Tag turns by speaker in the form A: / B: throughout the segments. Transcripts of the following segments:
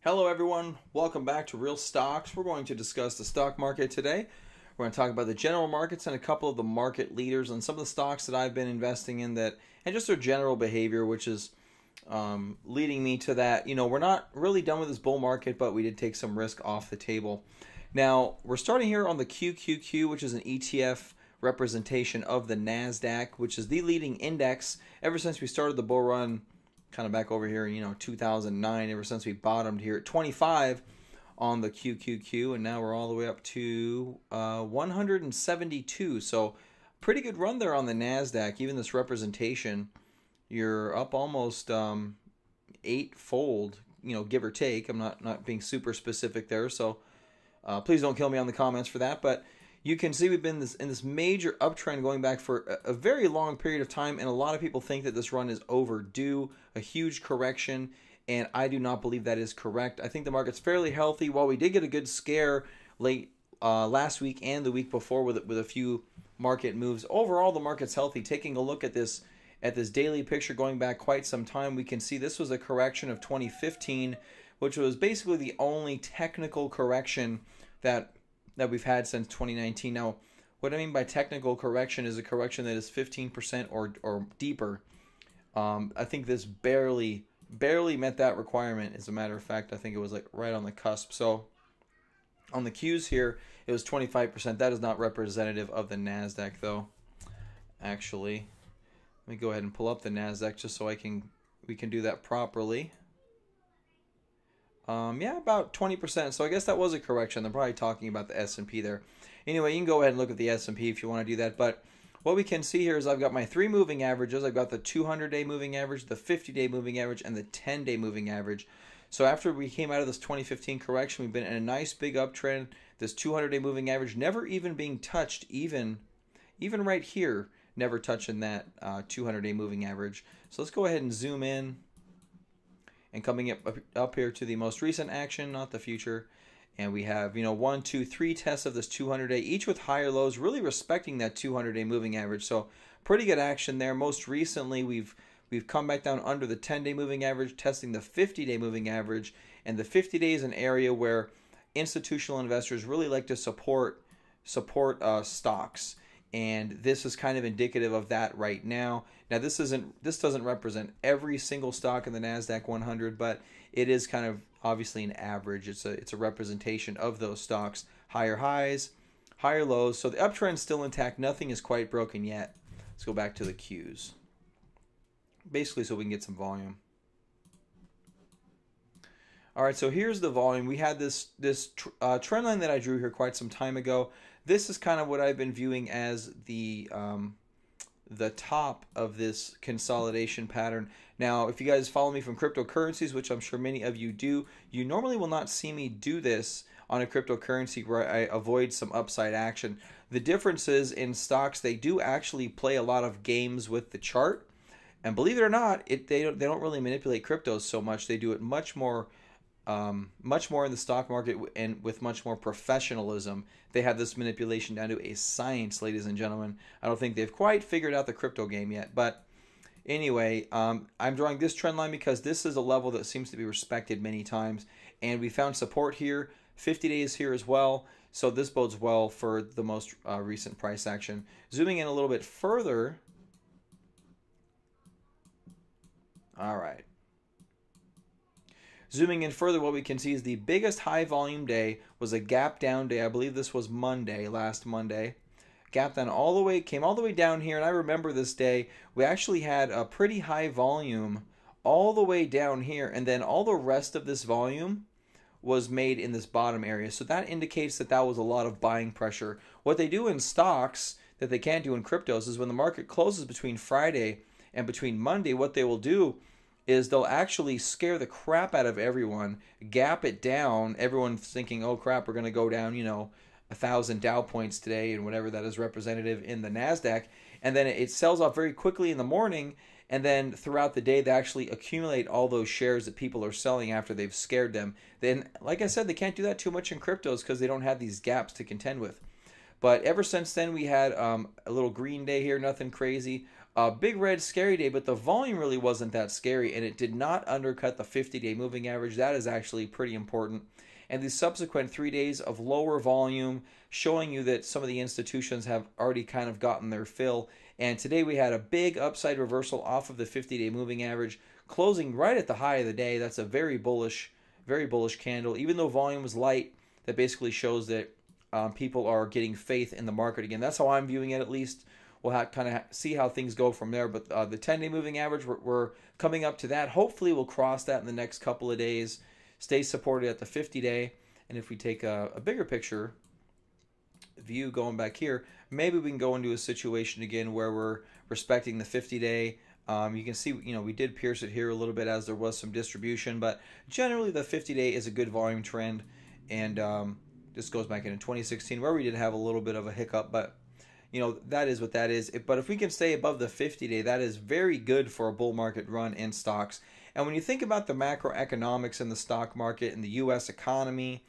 A: Hello everyone, welcome back to Real Stocks. We're going to discuss the stock market today. We're going to talk about the general markets and a couple of the market leaders and some of the stocks that I've been investing in and just their general behavior, which is leading me to that. We're not really done with this bull market, but we did take some risk off the table. Now, we're starting here on the QQQ, which is an ETF representation of the NASDAQ, which is the leading index ever since we started the bull run kind of back over here in 2009, ever since we bottomed here at 25 on the QQQ, and now we're all the way up to 172. So pretty good run there on the NASDAQ. Even this representation, you're up almost eightfold, give or take. I'm not being super specific there, so please don't kill me on the comments for that, but you can see we've been in this major uptrend going back for a very long period of time, and a lot of people think that this run is overdue, a huge correction, and I do not believe that is correct. I think the market's fairly healthy. While we did get a good scare late last week and the week before with a few market moves, overall the market's healthy. Taking a look at this daily picture going back quite some time, we can see this was a correction of 2015, which was basically the only technical correction that we've had since 2019. Now, what I mean by technical correction is a correction that is 15% or deeper. I think this barely met that requirement. As a matter of fact, I think it was like right on the cusp. So on the Qs here, it was 25%. That is not representative of the NASDAQ though. Actually, let me go ahead and pull up the NASDAQ just so we can do that properly. Yeah, about 20%. So I guess that was a correction. They're probably talking about the S&P there. Anyway, you can go ahead and look at the S&P if you want to do that. But what we can see here is I've got my three moving averages. I've got the 200-day moving average, the 50-day moving average, and the 10-day moving average. So after we came out of this 2015 correction, we've been in a nice big uptrend. This 200-day moving average never even being touched, even right here, never touching that 200-day moving average. So let's go ahead and zoom in. And coming up here to the most recent action, not the future. And we have, 1, 2, 3 tests of this 200-day, each with higher lows, really respecting that 200-day moving average. So pretty good action there. Most recently, we've come back down under the 10-day moving average, testing the 50-day moving average. And the 50-day is an area where institutional investors really like to support stocks. And this is kind of indicative of that right now. Now, this doesn't represent every single stock in the NASDAQ 100, but it is kind of obviously an average. It's a representation of those stocks. Higher highs, higher lows. So the uptrend's still intact. Nothing is quite broken yet. Let's go back to the Qs. Basically, so we can get some volume. All right, so here's the volume. We had this trend line that I drew here quite some time ago. This is kind of what I've been viewing as the top of this consolidation pattern. Now, if you guys follow me from cryptocurrencies, which I'm sure many of you do, you normally will not see me do this on a cryptocurrency where I avoid some upside action. The difference is in stocks, they do actually play a lot of games with the chart. And believe it or not, they don't really manipulate cryptos so much. They do it much more in the stock market and with much more professionalism. They have this manipulation down to a science, ladies and gentlemen. I don't think they've quite figured out the crypto game yet. But anyway, I'm drawing this trend line because this is a level that seems to be respected many times. And we found support here, 50 days here as well. So this bodes well for the most recent price action. Zooming in a little bit further. All right. Zooming in further, what we can see is the biggest high volume day was a gap down day. I believe this was last Monday. Gap down came all the way down here, and I remember this day. We actually had a pretty high volume all the way down here, and then all the rest of this volume was made in this bottom area. So that indicates that was a lot of buying pressure. What they do in stocks that they can't do in cryptos is when the market closes between Friday and between Monday, what they will do is they'll actually scare the crap out of everyone, gap it down. Everyone's thinking, oh crap, we're going to go down, 1,000 Dow points today and whatever that is representative in the NASDAQ. And then it sells off very quickly in the morning. And then throughout the day, they actually accumulate all those shares that people are selling after they've scared them. Then, like I said, they can't do that too much in cryptos because they don't have these gaps to contend with. But ever since then, we had a little green day here, nothing crazy. A big red scary day, but the volume really wasn't that scary, and it did not undercut the 50-day moving average. That is actually pretty important. And the subsequent 3 days of lower volume, showing you that some of the institutions have already kind of gotten their fill. And today we had a big upside reversal off of the 50-day moving average, closing right at the high of the day. That's a very bullish candle. Even though volume was light, that basically shows that people are getting faith in the market again. That's how I'm viewing it, at least. We'll kind of see how things go from there. But the 10-day moving average, we're coming up to that. Hopefully we'll cross that in the next couple of days. Stay supported at the 50-day. And if we take a bigger picture view going back here, maybe we can go into a situation again where we're respecting the 50-day. You can see, we did pierce it here a little bit as there was some distribution. But generally the 50-day is a good volume trend. And this goes back into 2016 where we did have a little bit of a hiccup. But that is what that is. But if we can stay above the 50-day, that is very good for a bull market run in stocks. And when you think about the macroeconomics in the stock market and the U.S. economy,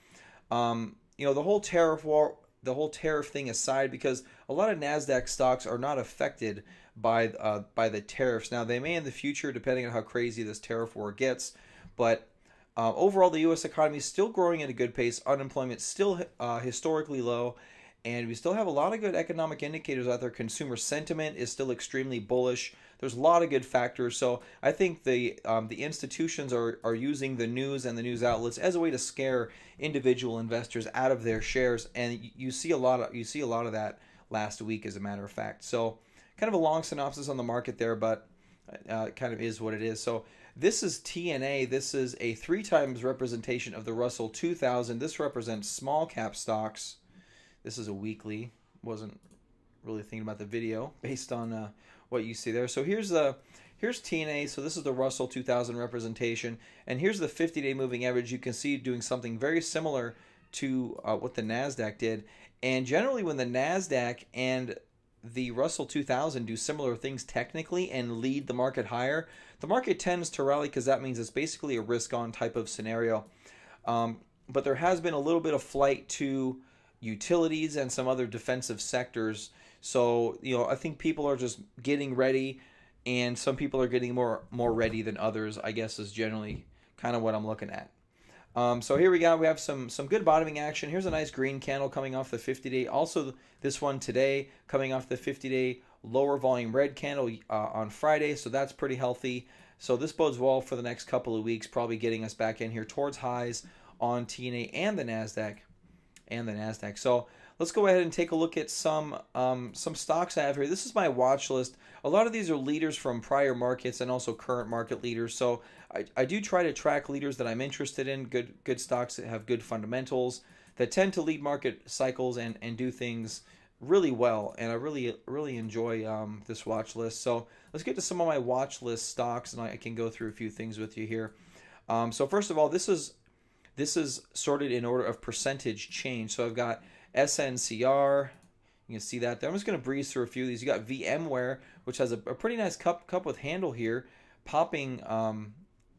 A: the whole tariff war, the whole tariff thing aside, because a lot of NASDAQ stocks are not affected by the tariffs. Now, they may in the future, depending on how crazy this tariff war gets. But overall, the U.S. economy is still growing at a good pace. Unemployment still historically low. And we still have a lot of good economic indicators out there. Consumer sentiment is still extremely bullish. There's a lot of good factors. So I think the institutions are using the news and the news outlets as a way to scare individual investors out of their shares. And you see a lot of that last week, as a matter of fact. So kind of a long synopsis on the market there, but it kind of is what it is. So this is TNA. This is a 3 times representation of the Russell 2000. This represents small cap stocks. This is a weekly. Wasn't really thinking about the video based on what you see there. So here's TNA. So this is the Russell 2000 representation, and here's the 50-day moving average. You can see doing something very similar to what the Nasdaq did. And generally, when the Nasdaq and the Russell 2000 do similar things technically and lead the market higher, the market tends to rally because that means it's basically a risk-on type of scenario. But there has been a little bit of flight to utilities and some other defensive sectors. So, I think people are just getting ready, and some people are getting more ready than others, I guess, is generally kind of what I'm looking at. So here we have some good bottoming action. Here's a nice green candle coming off the 50-day. Also, this one today coming off the 50-day, lower volume red candle on Friday. So that's pretty healthy. So this bodes well for the next couple of weeks, probably getting us back in here towards highs on TNA and the Nasdaq. So let's go ahead and take a look at some stocks I have here. This is my watch list. A lot of these are leaders from prior markets and also current market leaders. So I do try to track leaders that I'm interested in, good stocks that have good fundamentals, that tend to lead market cycles and do things really well. And I really enjoy this watch list. So let's get to some of my watch list stocks, and I can go through a few things with you here. So first of all, this is sorted in order of percentage change. So I've got SNCR. You can see that there. I'm just going to breeze through a few of these. You got VMware, which has a pretty nice cup with handle here, popping.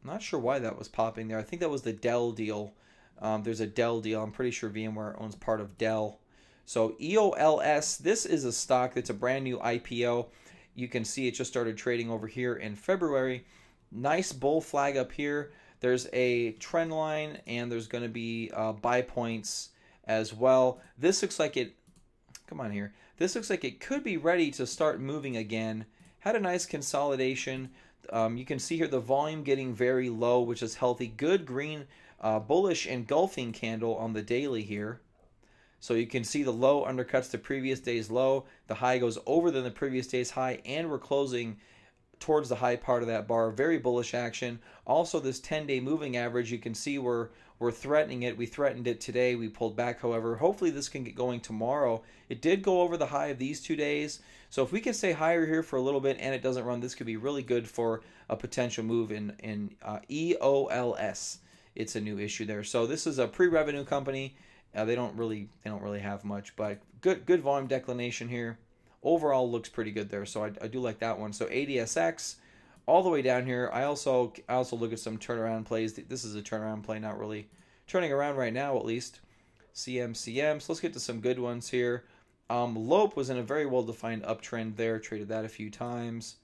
A: Not sure why that was popping there. I think that was the Dell deal. There's a Dell deal. I'm pretty sure VMware owns part of Dell. So EOLS, this is a stock that's a brand new IPO. You can see it just started trading over here in February. Nice bull flag up here. There's a trend line, and there's going to be buy points as well. This looks like it, come on here. This looks like it could be ready to start moving again. Had a nice consolidation. You can see here the volume getting very low, which is healthy. Good green, bullish engulfing candle on the daily here. So you can see the low undercuts the previous day's low. The high goes over than the previous day's high, and we're closing towards the high part of that bar. Very bullish action. Also, this 10-day moving average, you can see we're threatening it. We threatened it today. We pulled back, however. Hopefully this can get going tomorrow. It did go over the high of these 2 days. So if we can stay higher here for a little bit and it doesn't run, this could be really good for a potential move in EOLS. It's a new issue there. So this is a pre-revenue company. They don't really have much, but good volume declination here. Overall looks pretty good there, so I do like that one. So ADSX, all the way down here. I also look at some turnaround plays. This is a turnaround play, not really turning around right now, at least. CMCM. So let's get to some good ones here. Lope was in a very well-defined uptrend there. Traded that a few times.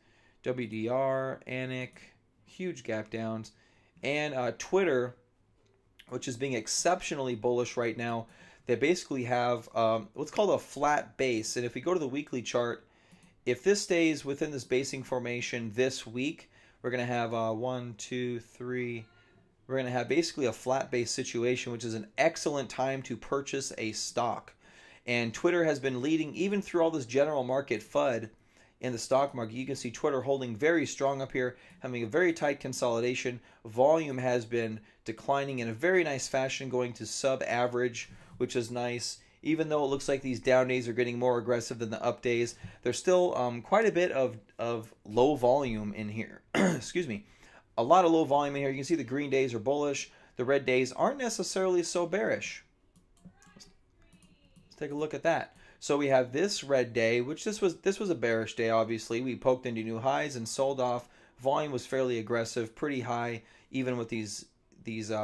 A: WDR, Anik, huge gap downs. And Twitter, which is being exceptionally bullish right now. They basically have what's called a flat base. And if we go to the weekly chart, if this stays within this basing formation this week, we're going to have 1, 2, 3. We're going to have basically a flat base situation, which is an excellent time to purchase a stock. And Twitter has been leading even through all this general market FUD in the stock market. You can see Twitter holding very strong up here, having a very tight consolidation. Volume has been declining in a very nice fashion, going to sub-average, which is nice. Even though it looks like these down days are getting more aggressive than the up days, there's still quite a bit of low volume in here. Excuse me. A lot of low volume in here. You can see the green days are bullish. The red days aren't necessarily so bearish. Let's take a look at that. So we have this red day, which this was a bearish day, obviously. We poked into new highs and sold off. Volume was fairly aggressive, pretty high, even with these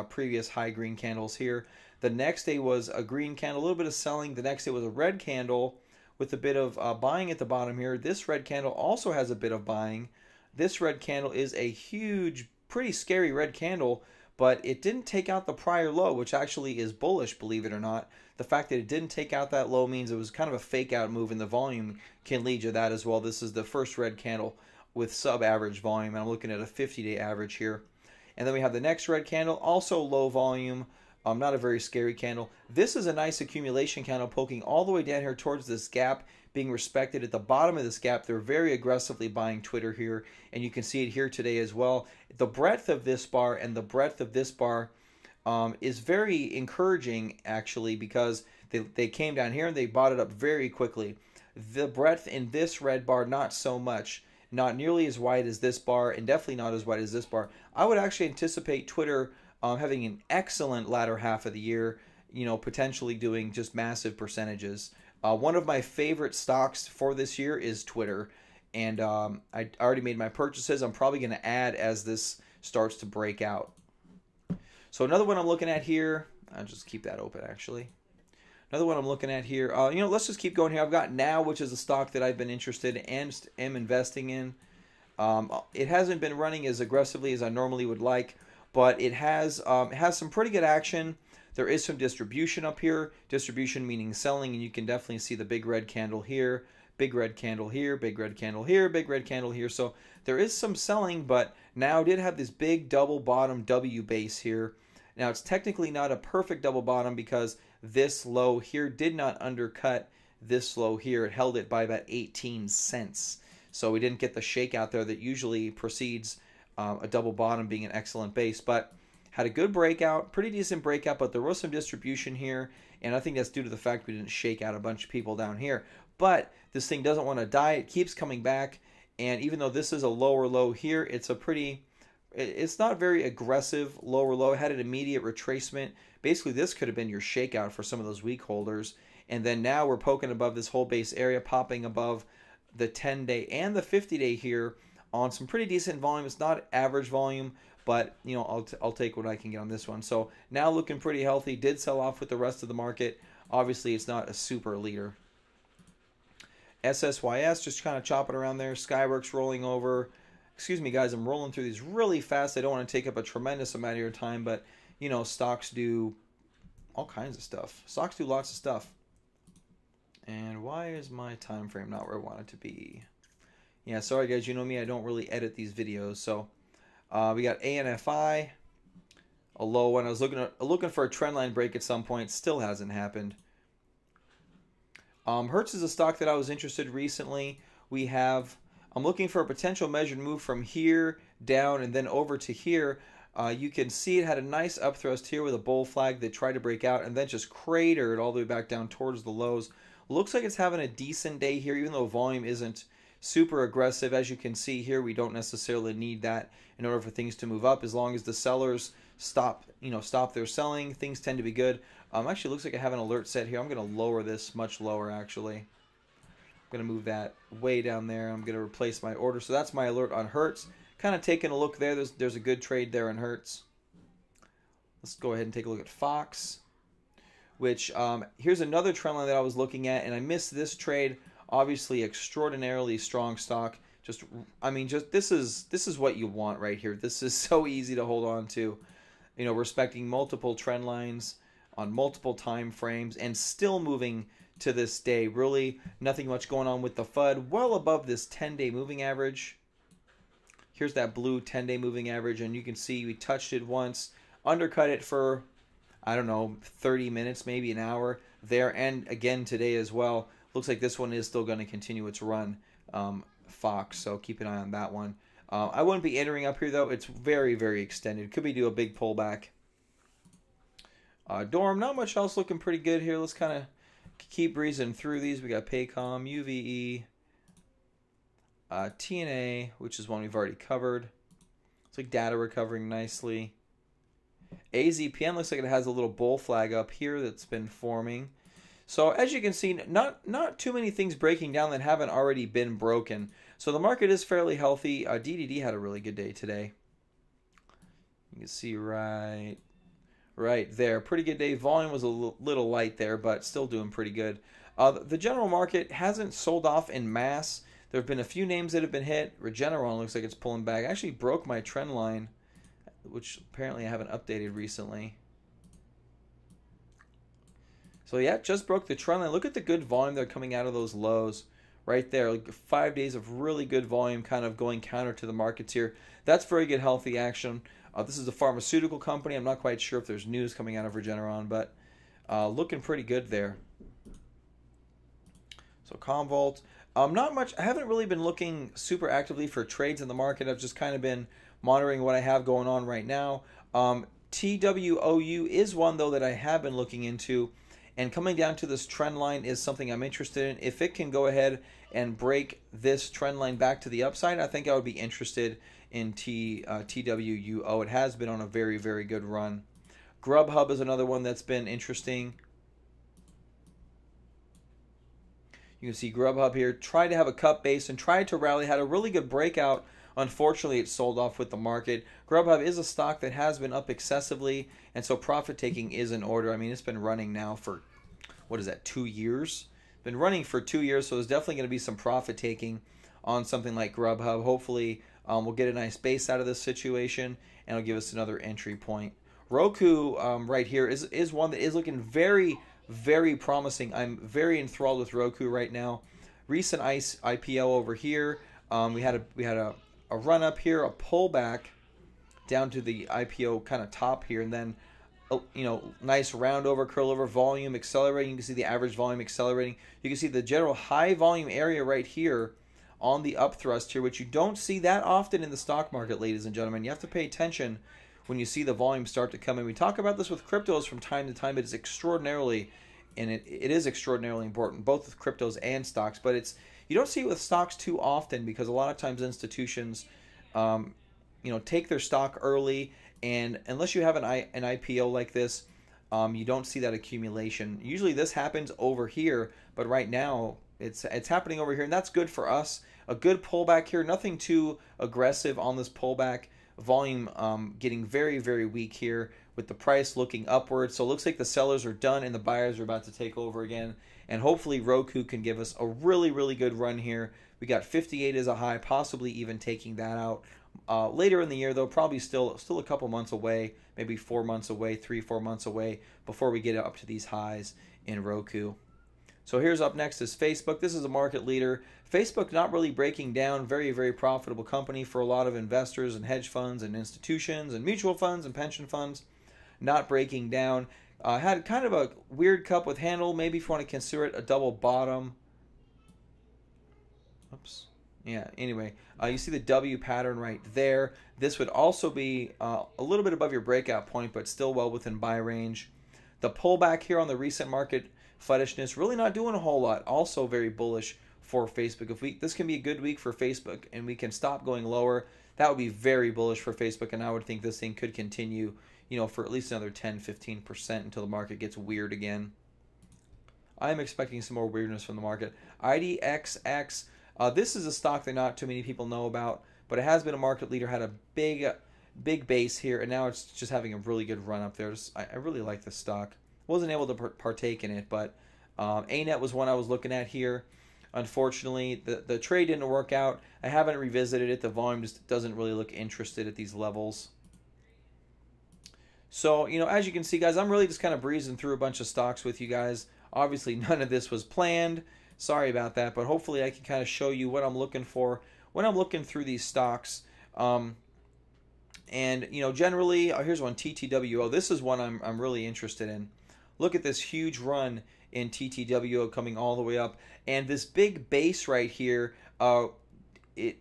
A: previous high green candles here. The next day was a green candle, a little bit of selling. The next day was a red candle with a bit of buying at the bottom here. This red candle also has a bit of buying. This red candle is a huge, pretty scary red candle, but it didn't take out the prior low, which actually is bullish, believe it or not. The fact that it didn't take out that low means it was kind of a fake out move, and the volume can lead to that as well. This is the first red candle with sub-average volume, and I'm looking at a 50-day average here. And then we have the next red candle, also low volume, not a very scary candle. This is a nice accumulation candle poking all the way down here towards this gap, being respected at the bottom of this gap. They're very aggressively buying Twitter here, and you can see it here today as well. The breadth of this bar and the breadth of this bar is very encouraging, actually, because they came down here and they bought it up very quickly. The breadth in this red bar, not so much. Not nearly as wide as this bar, and definitely not as wide as this bar. I would actually anticipate Twitter having an excellent latter half of the year, potentially doing just massive percentages. One of my favorite stocks for this year is Twitter, and I already made my purchases. I'm probably going to add as this starts to break out. So another one I'm looking at here, I'll just keep that open actually. Another one I'm looking at here, let's just keep going here. I've got Now, which is a stock that I've been interested in and am investing in. It hasn't been running as aggressively as I normally would like, but it has some pretty good action. There is some distribution up here. Distribution meaning selling, and you can definitely see the big red candle here, big red candle here, big red candle here, big red candle here. So there is some selling, but Now did have this big double bottom W base here. Now it's technically not a perfect double bottom because this low here did not undercut this low here. It held it by about 18 cents. So we didn't get the shakeout there that usually precedes a double bottom being an excellent base, but had a good breakout, pretty decent breakout, but there was some distribution here, and I think that's due to the fact we didn't shake out a bunch of people down here. But this thing doesn't want to die. It keeps coming back, and even though this is a lower low here, it's not very aggressive lower low. It had an immediate retracement. Basically, this could have been your shakeout for some of those weak holders, and then now we're poking above this whole base area, popping above the 10-day and the 50-day here on some pretty decent volume. It's not average volume, but I'll take what I can get on this one. So Now looking pretty healthy. Did sell off with the rest of the market. Obviously, it's not a super leader. SSYS just kind of chopping around there. Skyworks rolling over. Excuse me, guys. I'm rolling through these really fast. I don't want to take up a tremendous amount of your time, but stocks do all kinds of stuff. Stocks do lots of stuff. And why is my time frame not where I want it to be? Yeah, sorry guys, you know me, I don't really edit these videos. So we got ANFI, a low one. I was looking for a trend line break at some point. Still hasn't happened. Hertz is a stock that I was interested recently. I'm looking for a potential measured move from here down and then over to here. You can see it had a nice upthrust here with a bull flag that tried to break out and then just cratered all the way back down towards the lows. Looks like it's having a decent day here, even though volume isn't super aggressive. As you can see here, we don't necessarily need that in order for things to move up. As long as the sellers stop their selling, things tend to be good. Actually, looks like I have an alert set here. I'm going to lower this much lower, actually. I'm going to move that way down there. I'm going to replace my order. So that's my alert on Hertz. Kind of taking a look there. There's a good trade there in Hertz. Let's go ahead and take a look at Fox. which here's another trend line that I was looking at, and I missed this trade. Obviously, extraordinarily strong stock. Just, I mean, just this is what you want right here. This is so easy to hold on to. You know, respecting multiple trend lines on multiple time frames and still moving to this day. Really nothing much going on with the FUD. Well above this 10-day moving average. Here's that blue 10-day moving average, and you can see we touched it once, undercut it for, I don't know, 30 minutes, maybe an hour there, and again today as well. Looks like this one is still going to continue its run, Fox, so keep an eye on that one. I wouldn't be entering up here, though. It's very, very extended. Could be do a big pullback. Dorm, not much else looking pretty good here. Let's kind of keep breezing through these. We got Paycom, UVE, TNA, which is one we've already covered. It's like data recovering nicely. AZPN looks like it has a little bull flag up here that's been forming. So as you can see, not too many things breaking down that haven't already been broken. So the market is fairly healthy. DDD had a really good day today. You can see right there. Pretty good day. Volume was a little light there, but still doing pretty good. The general market hasn't sold off in mass. There have been a few names that have been hit. Regeneron looks like it's pulling back. I actually broke my trend line, which apparently I haven't updated recently. So yeah, just broke the trend line. Look at the good volume that are coming out of those lows right there. Like 5 days of really good volume kind of going counter to the markets here. That's very good, healthy action. This is a pharmaceutical company. I'm not quite sure if there's news coming out of Regeneron, but looking pretty good there. So Commvault. Not much. I haven't really been looking super actively for trades in the market. I've just kind of been monitoring what I have going on right now. TWOU is one, though, that I have been looking into. And coming down to this trend line is something I'm interested in. If it can go ahead and break this trend line back to the upside, I think I would be interested in TWUO. It has been on a very, very good run. Grubhub is another one that's been interesting. You can see Grubhub here tried to have a cut base and tried to rally, had a really good breakout. Unfortunately, it sold off with the market. Grubhub is a stock that has been up excessively, and so profit taking is in order. I mean, it's been running now for, what is that, 2 years? Been running for 2 years, so there's definitely going to be some profit taking on something like Grubhub. Hopefully, we'll get a nice base out of this situation, and it'll give us another entry point. Roku right here is one that is looking very, very promising. I'm very enthralled with Roku right now. Recent IPO over here. We had a run up here, a pullback down to the IPO kind of top here, and then nice round over, curl over, volume accelerating. You can see the average volume accelerating. You can see the general high volume area right here on the up thrust here, which you don't see that often in the stock market, ladies and gentlemen. You have to pay attention when you see the volume start to come in. We talk about this with cryptos from time to time. It is extraordinarily, and it is extraordinarily important, both with cryptos and stocks, but you don't see it with stocks too often because a lot of times institutions, take their stock early, and unless you have an IPO like this, you don't see that accumulation. Usually this happens over here, but right now it's happening over here, and that's good for us. A good pullback here, nothing too aggressive on this pullback. Volume getting very, very weak here with the price looking upward. So it looks like the sellers are done and the buyers are about to take over again. And hopefully Roku can give us a really, really good run here. We got 58 as a high, possibly even taking that out. Later in the year, though, probably still a couple months away, maybe 4 months away, 3-4 months away before we get up to these highs in Roku. So here's up next is Facebook. This is a market leader. Facebook not really breaking down. Very, very profitable company for a lot of investors and hedge funds and institutions and mutual funds and pension funds. Not breaking down. Had kind of a weird cup with handle. Maybe if you want to consider it a double bottom. Oops. Yeah, anyway, you see the W pattern right there. This would also be a little bit above your breakout point, but still well within buy range. The pullback here on the recent market fuddishness, really not doing a whole lot. Also very bullish for Facebook. If this can be a good week for Facebook and we can stop going lower, that would be very bullish for Facebook, and I would think this thing could continue, for at least another 10-15% until the market gets weird again. I am expecting some more weirdness from the market. IDXX, this is a stock that not too many people know about, but it has been a market leader, had a big base here, and now it's just having a really good run up there. I really like this stock. wasn't able to partake in it. But ANET was one I was looking at here. Unfortunately, the trade didn't work out. I haven't revisited it. The volume just doesn't really look interested at these levels. So, you know, as you can see, guys, I'm really just kind of breezing through a bunch of stocks with you guys. Obviously, none of this was planned. Sorry about that, but hopefully I can kind of show you what I'm looking for when I'm looking through these stocks. And, you know, generally, here's one, TTWO. This is one I'm really interested in. Look at this huge run in TTWO coming all the way up. And this big base right here,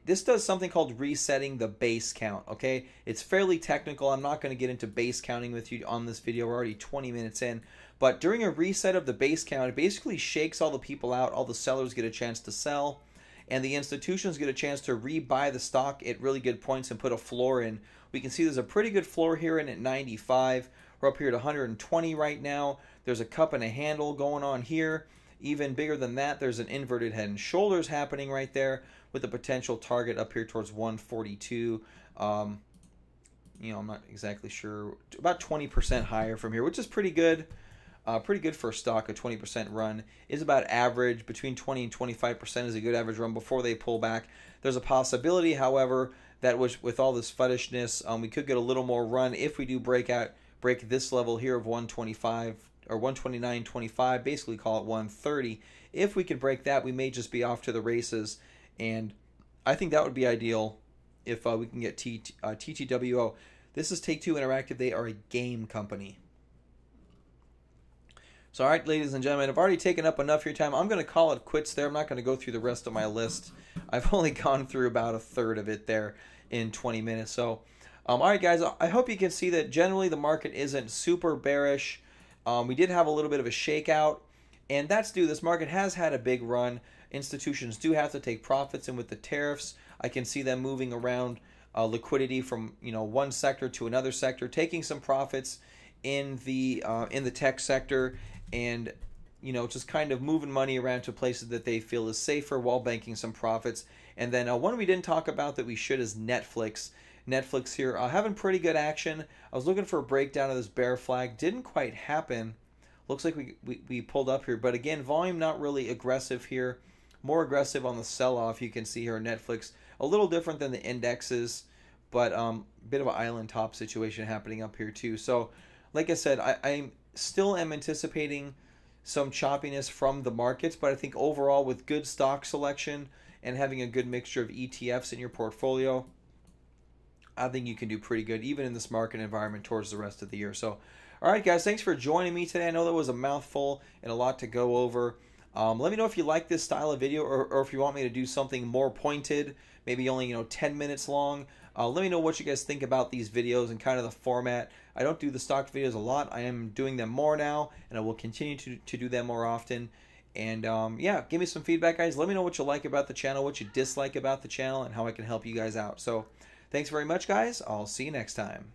A: this does something called resetting the base count, okay? It's fairly technical. I'm not going to get into base counting with you on this video. We're already 20 minutes in. But during a reset of the base count, it basically shakes all the people out. All the sellers get a chance to sell. And the institutions get a chance to rebuy the stock at really good points and put a floor in. We can see there's a pretty good floor here in at 95. We're up here at 120 right now. There's a cup and a handle going on here. Even bigger than that, there's an inverted head and shoulders happening right there with a potential target up here towards 142. You know, I'm not exactly sure. About 20% higher from here, which is pretty good. Pretty good for a stock. A 20% run is about average. Between 20 and 25% is a good average run before they pull back. There's a possibility, however, that with all this fuddishness, we could get a little more run if we do break this level here of 125 or 129.25. Basically, call it 130. If we could break that, we may just be off to the races, and I think that would be ideal if we can get TTWO. This is Take-Two Interactive. They are a game company. So, all right, ladies and gentlemen, I've already taken up enough of your time. I'm going to call it quits there. I'm not going to go through the rest of my list. I've only gone through about a third of it there in 20 minutes. So, all right, guys, I hope you can see that generally the market isn't super bearish. We did have a little bit of a shakeout, and that's due. This market has had a big run. Institutions do have to take profits, and with the tariffs, I can see them moving around liquidity from one sector to another sector, taking some profits in the tech sector, and just kind of moving money around to places that they feel is safer while banking some profits. And then one we didn't talk about that we should is Netflix. Netflix here having pretty good action. I was looking for a breakdown of this bear flag. Didn't quite happen. Looks like we pulled up here. But again, volume not really aggressive here. More aggressive on the sell-off. You can see here Netflix. A little different than the indexes. But bit of an island top situation happening up here too. So like I said, I still am anticipating some choppiness from the markets. But I think overall with good stock selection and having a good mixture of ETFs in your portfolio, I think you can do pretty good even in this market environment towards the rest of the year. So, all right, guys, thanks for joining me today. I know that was a mouthful and a lot to go over. Let me know if you like this style of video or if you want me to do something more pointed, maybe only 10 minutes long. Let me know what you guys think about these videos and kind of the format. I don't do the stock videos a lot. I am doing them more now, and I will continue to do them more often. And yeah, give me some feedback, guys. Let me know what you like about the channel, what you dislike about the channel, and how I can help you guys out. So thanks very much, guys. I'll see you next time.